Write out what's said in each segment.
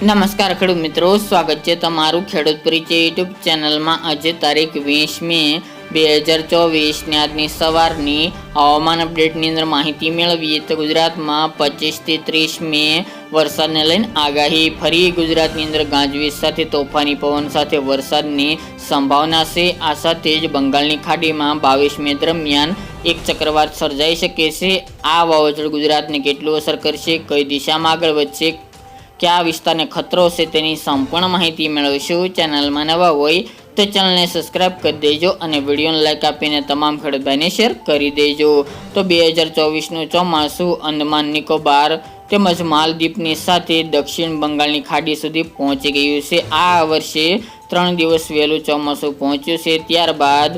નમસ્કાર ખેડૂત મિત્રો, સ્વાગત છે તમારું ખેડૂત પરિચય યુટ્યુબ ચેનલમાં। આજે તારીખ 20 મે 2024 આજની સવારની હવામાન અપડેટની અંદર માહિતી મેળવીએ તો ગુજરાતમાં 25 થી 30 મે વરસાદને લઈને આગાહી। ફરી ગુજરાતની અંદર ગાજવીજ સાથે તોફાની પવન સાથે વરસાદની સંભાવના છે। આ સાથે જ બંગાળની ખાડીમાં 22 મે દરમિયાન એક ચક્રવાત સર્જાઈ શકે છે। આ વાવાઝોડું ગુજરાતને કેટલું અસર કરશે, કઈ દિશામાં આગળ વધશે, કયા વિસ્તારને ખતરો છે તેની સંપૂર્ણ માહિતી મેળવીશું। ચેનલમાં નવા હોય તો ચેનલને સબસ્ક્રાઇબ કરી દેજો અને વિડીયોને લાઇક આપીને તમામ ખેડૂત ભાઈને શેર કરી દેજો। તો 2024નું ચોમાસું અંદમાન નિકોબાર તેમજ માલદીવની સાથે દક્ષિણ બંગાળની ખાડી સુધી પહોંચી ગયું છે। આ વર્ષે 3 દિવસ વહેલું ચોમાસું પહોંચ્યું છે। ત્યારબાદ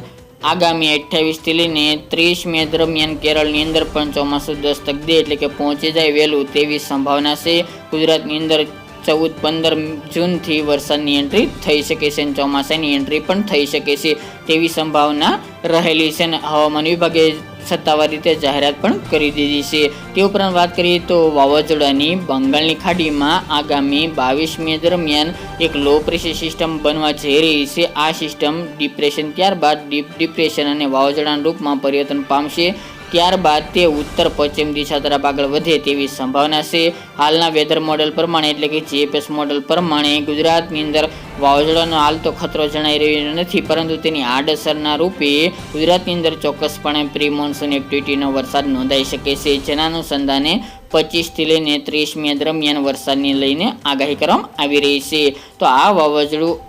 આગામી 28 થી લઈને 30 મે દરમિયાન કેરળની અંદર પણ ચોમાસું દસ્તક દે એટલે કે પહોંચી જાય વહેલું તેવી સંભાવના છે। ગુજરાતની અંદર 14-15 જૂનથી વરસાદની એન્ટ્રી થઈ શકે છે અને ચોમાસાની એન્ટ્રી પણ થઈ શકે છે તેવી સંભાવના રહેલી છે અને હવામાન વિભાગે સત્તાવાર રીતે જાહેરાત પણ કરી દીધી છે। તે ઉપરાંત વાત કરીએ તો વાવાઝોડાની બંગાળની ખાડીમાં આગામી 22 મે દરમિયાન એક લો પ્રેશર સિસ્ટમ બનવા જઈ રહી છે। આ સિસ્ટમ ડિપ્રેશન ત્યારબાદ ડીપ ડિપ્રેશન અને વાવાઝોડાના રૂપમાં પરિવર્તન પામશે। ત્યારબાદ તે ઉત્તર પશ્ચિમ દિશા તરફ આગળ વધે તેવી સંભાવના છે। હાલના વેધર મોડેલ પ્રમાણે એટલે કે જીએફએસ મોડેલ પ્રમાણે ગુજરાતની અંદર વાવાઝોડાનો હાલ તો ખતરો જણાઈ રહ્યો નથી, પરંતુ તેની આડઅસરના રૂપે ગુજરાતની અંદર ચોક્કસપણે પ્રી મોન્સૂન એક્ટિવિટીનો વરસાદ નોંધાઈ શકે છે। જેના અનુસંધાને 25 થી લઈને 30 મે દરમિયાન વરસાદની લઈને આગાહી કરવામાં આવી રહી છે। તો આ વાવાઝોડું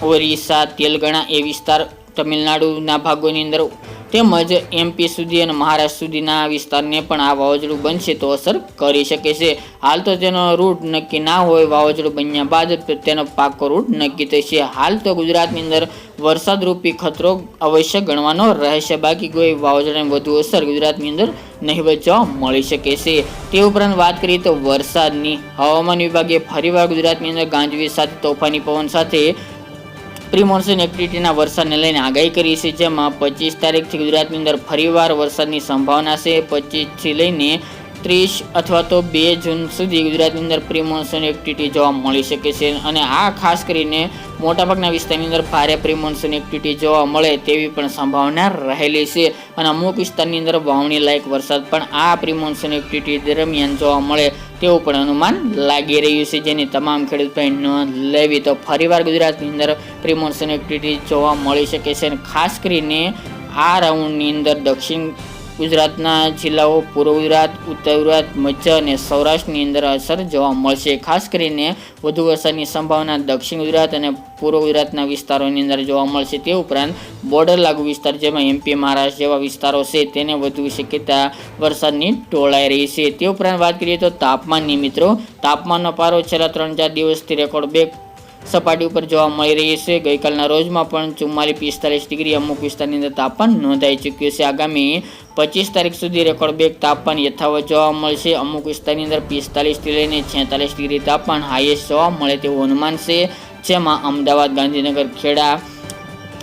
ઓરિસ્સા, તેલંગાણા એ વિસ્તાર, તમિલનાડુના ભાગોની અંદર તેમજ એમપી સુધી અને મહારાષ્ટ્ર સુધીના વિસ્તારને પણ આ વાવાઝોડું બનશે તો અસર કરી શકે છે। હાલ તો તેનો રૂટ નક્કી ના હોય, વાવાઝોડું બન્યા બાદ તેનો પાકો રૂટ નક્કી થશે। હાલ તો ગુજરાતની અંદર વરસાદરૂપી ખતરો અવશ્ય ગણવાનો રહેશે, બાકી કોઈ વાવાઝોડાની વધુ અસર ગુજરાતની અંદર નહીવત જોવા મળી શકે છે। તે ઉપરાંત વાત કરીએ તો વરસાદની હવામાન વિભાગે ફરીવાર ગુજરાતની અંદર ગાજવીજ સાથે તોફાની પવન સાથે પ્રી મોન્સૂન એક્ટિવિટીના વરસાદને લઈને આગાહી કરી છે। જેમાં 25 તારીખથી ગુજરાતની અંદર ફરીવાર વરસાદની સંભાવના છે। 25 થી લઈને 30 અથવા તો 2 જૂન સુધી ગુજરાતની અંદર પ્રી મોન્સૂન એક્ટિવિટી જોવા મળી શકે છે અને આ ખાસ કરીને મોટાભાગના વિસ્તારની અંદર ભારે પ્રી મોન્સૂન એક્ટિવિટી જોવા મળે તેવી પણ સંભાવના રહેલી છે અને અમુક વિસ્તારની અંદર વાવણી લાયક વરસાદ પણ આ પ્રી મોન્સૂન એક્ટિવિટી દરમિયાન જોવા મળે તેવું પણ અનુમાન લાગી રહ્યું છે, જેની તમામ ખેડૂત ભાઈ નોંધ લેવી। તો ફરીવાર ગુજરાતની અંદર પ્રી મોન્સૂન એક્ટિવિટી જોવા મળી શકે છે અને ખાસ કરીને આ રાઉન્ડની અંદર દક્ષિણ ગુજરાતના જિલ્લાઓ, પૂર્વ ગુજરાત, ઉત્તર ગુજરાત, મધ્ય અને સૌરાષ્ટ્રની અંદર અસર જોવા મળશે। ખાસ કરીને વધુ વરસાદની સંભાવના દક્ષિણ ગુજરાત અને પૂર્વ ગુજરાતના વિસ્તારોની અંદર જોવા મળશે। તે ઉપરાંત બોર્ડર લાગુ વિસ્તાર જેમાં એમપી, મહારાષ્ટ્ર જેવા વિસ્તારો છે તેને વધુ શક્યતા વરસાદની ટોળાઈ રહી છે। તે ઉપરાંત વાત કરીએ તો તાપમાનની મિત્રો, તાપમાનનો પારો છેલ્લા 3-4 દિવસથી રેકોર્ડ બ્રેક સપાટી ઉપર જોવા મળી રહી છે। ગઈકાલના રોજમાં પણ 44-45 ડિગ્રી અમુક વિસ્તારની અંદર તાપમાન નોંધાઈ ચૂક્યું છે। આગામી 25 તારીખ સુધી રેકોર્ડ બ્રેક તાપમાન યથાવત જોવા મળશે। અમુક વિસ્તારની અંદર 45 થી લઈને 46 ડિગ્રી તાપમાન હાઈએસ્ટ જોવા મળે તેવું અનુમાન છે। જેમાં અમદાવાદ, ગાંધીનગર, ખેડા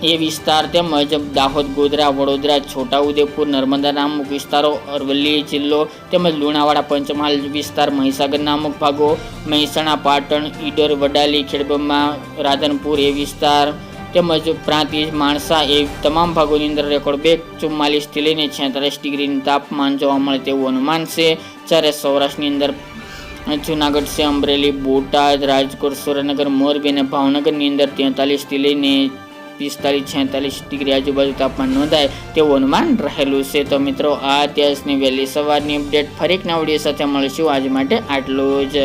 એ વિસ્તાર તેમજ દાહોદ, ગોધરા, વડોદરા, છોટાઉદેપુર, નર્મદાના અમુક વિસ્તારો, અરવલ્લી જિલ્લો તેમજ લુણાવાડા, પંચમહાલ વિસ્તાર, મહીસાગરના અમુક ભાગો, મહેસાણા, પાટણ, ઈડર, વડાલી, ખેડબ્રહ્મા, રાધનપુર એ વિસ્તાર તેમજ પ્રાંતિજ, માણસા એ તમામ ભાગોની અંદર રેકોર્ડ બ્રેક 44 થી લઈને 46 ડિગ્રીનું તાપમાન જોવા મળે તેવું અનુમાન છે। જ્યારે સૌરાષ્ટ્રની અંદર જૂનાગઢ છે, અમરેલી, બોટાદ, રાજકોટ, સુરેન્દ્રનગર, મોરબી અને ભાવનગરની અંદર 43 થી લઈને 45-46 ડિગ્રી આજુબાજુ તાપમાન નોંધાય તેવું અનુમાન રહેલું છે। તો મિત્રો, આ અત્યારની વહેલી સવારની અપડેટ ફરી એક નવા વિડીયો સાથે મળીશું। આજ માટે આટલું જ।